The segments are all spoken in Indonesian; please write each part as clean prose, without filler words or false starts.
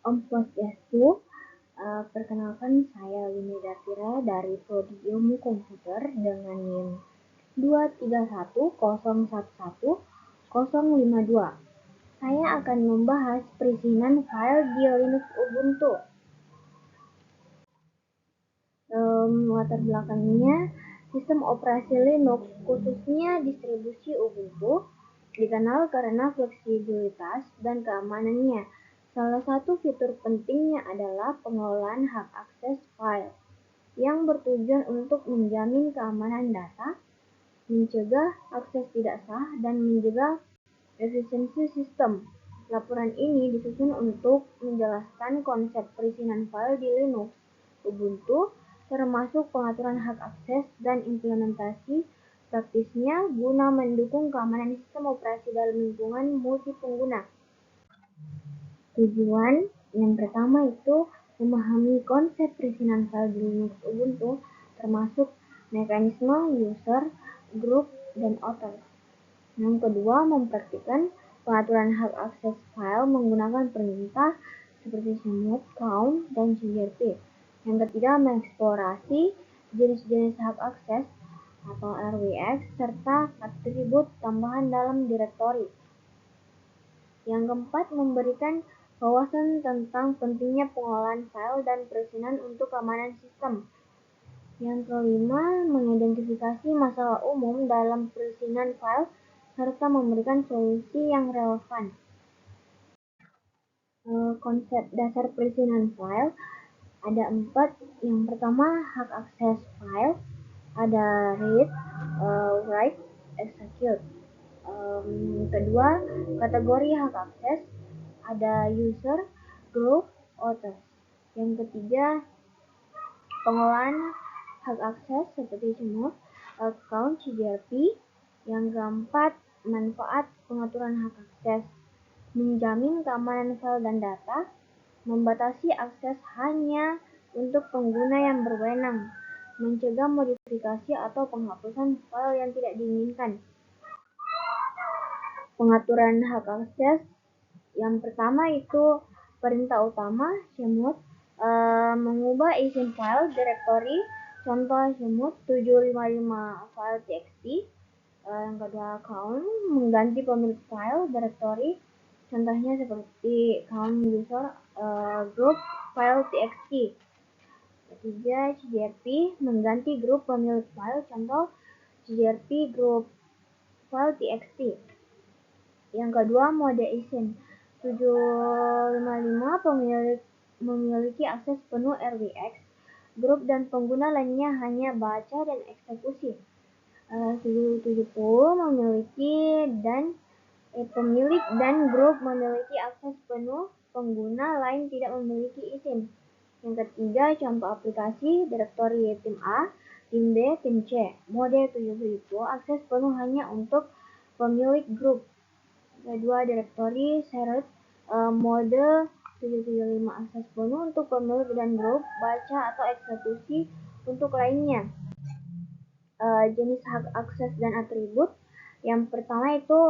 Om Swastiastu, perkenalkan saya Winnie Datira dari Prodi Ilmu Komputer dengan NIM 231011052. Saya akan membahas perizinan file di Linux Ubuntu. Latar belakangnya, sistem operasi Linux, khususnya distribusi Ubuntu, dikenal karena fleksibilitas dan keamanannya. Salah satu fitur pentingnya adalah pengelolaan hak akses file, yang bertujuan untuk menjamin keamanan data, mencegah akses tidak sah, dan menjaga efisiensi sistem. Laporan ini disusun untuk menjelaskan konsep perizinan file di Linux Ubuntu, termasuk pengaturan hak akses dan implementasi praktisnya guna mendukung keamanan sistem operasi dalam lingkungan multipengguna. Tujuan yang pertama itu memahami konsep perizinan file di Linux Ubuntu, termasuk mekanisme user, group, dan author. Yang kedua, mempraktikkan pengaturan hak akses file menggunakan perintah seperti chmod, count, dan cgrp. Yang ketiga, mengeksplorasi jenis-jenis hak akses atau RWX serta atribut tambahan dalam direktori. Yang keempat, memberikan wawasan tentang pentingnya pengelolaan file dan perizinan untuk keamanan sistem. Yang kelima, mengidentifikasi masalah umum dalam perizinan file serta memberikan solusi yang relevan. Konsep dasar perizinan file ada 4. Yang pertama, hak akses file. Ada read, write, execute. Kedua, kategori hak akses. Ada user, group, authors. Yang ketiga, pengelolaan hak akses seperti chmod, count, cgrp. Yang keempat, manfaat pengaturan hak akses. Menjamin keamanan file dan data, membatasi akses hanya untuk pengguna yang berwenang, mencegah modifikasi atau penghapusan file yang tidak diinginkan. Pengaturan hak akses yang pertama itu perintah utama chmod, mengubah izin file directory, contoh chmod 755 file txt. Yang kedua, count, mengganti pemilik file directory, contohnya seperti count user, group, file txt. Ketiga, cgrp, mengganti grup pemilik file, contoh cgrp group file txt. Yang kedua, mode izin 755 memiliki akses penuh RWX, grup dan pengguna lainnya hanya baca dan eksekusi. 770 memiliki pemilik dan grup memiliki akses penuh, pengguna lain tidak memiliki izin. Yang ketiga, contoh aplikasi direktori tim A, tim B, tim C. Mode 770 akses penuh hanya untuk pemilik grup. Kedua, direktori shared, mode 775 akses penuh untuk pemilik dan grup, baca atau eksekusi untuk lainnya. Jenis hak akses dan atribut. Yang pertama itu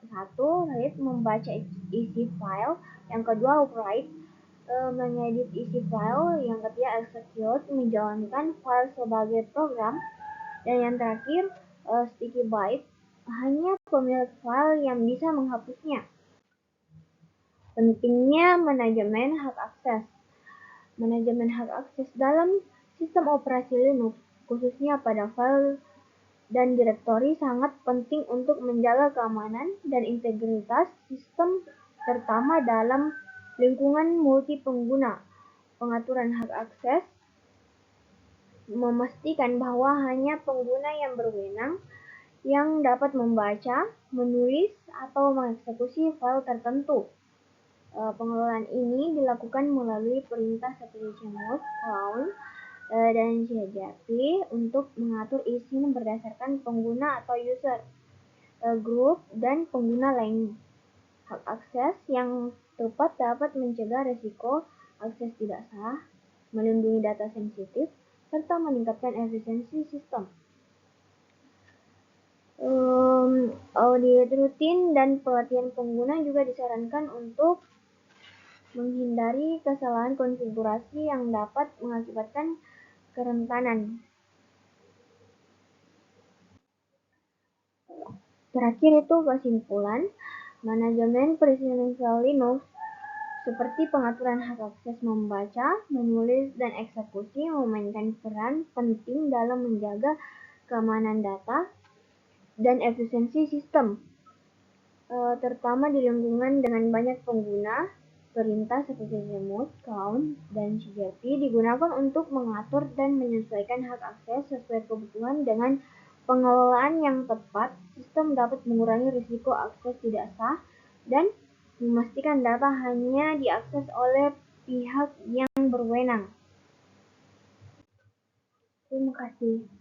1. Read, membaca isi file. Yang kedua, write, mengedit isi file. Yang ketiga, execute, menjalankan file sebagai program. Dan yang terakhir, sticky byte, hanya pemilik file yang bisa menghapusnya. Pentingnya manajemen hak akses. Manajemen hak akses dalam sistem operasi Linux, khususnya pada file dan direktori, sangat penting untuk menjaga keamanan dan integritas sistem, terutama dalam lingkungan multipengguna. Pengaturan hak akses memastikan bahwa hanya pengguna yang berwenang yang dapat membaca, menulis, atau mengeksekusi file tertentu. Pengelolaan ini dilakukan melalui perintah seperti chmod, count, dan cgrp untuk mengatur izin berdasarkan pengguna atau user, group, dan pengguna lainnya. Hak akses yang tepat dapat mencegah risiko akses tidak sah, melindungi data sensitif, serta meningkatkan efisiensi sistem. Audit rutin dan pelatihan pengguna juga disarankan untuk menghindari kesalahan konfigurasi yang dapat mengakibatkan kerentanan. Terakhir itu kesimpulan, manajemen presidential Linux seperti pengaturan hak akses membaca, menulis, dan eksekusi memainkan peran penting dalam menjaga keamanan data dan efisiensi sistem, terutama di lingkungan dengan banyak pengguna. Perintah seperti remote, count, dan cgp digunakan untuk mengatur dan menyesuaikan hak akses sesuai kebutuhan. Dengan pengelolaan yang tepat, sistem dapat mengurangi risiko akses tidak sah dan memastikan data hanya diakses oleh pihak yang berwenang. Terima kasih.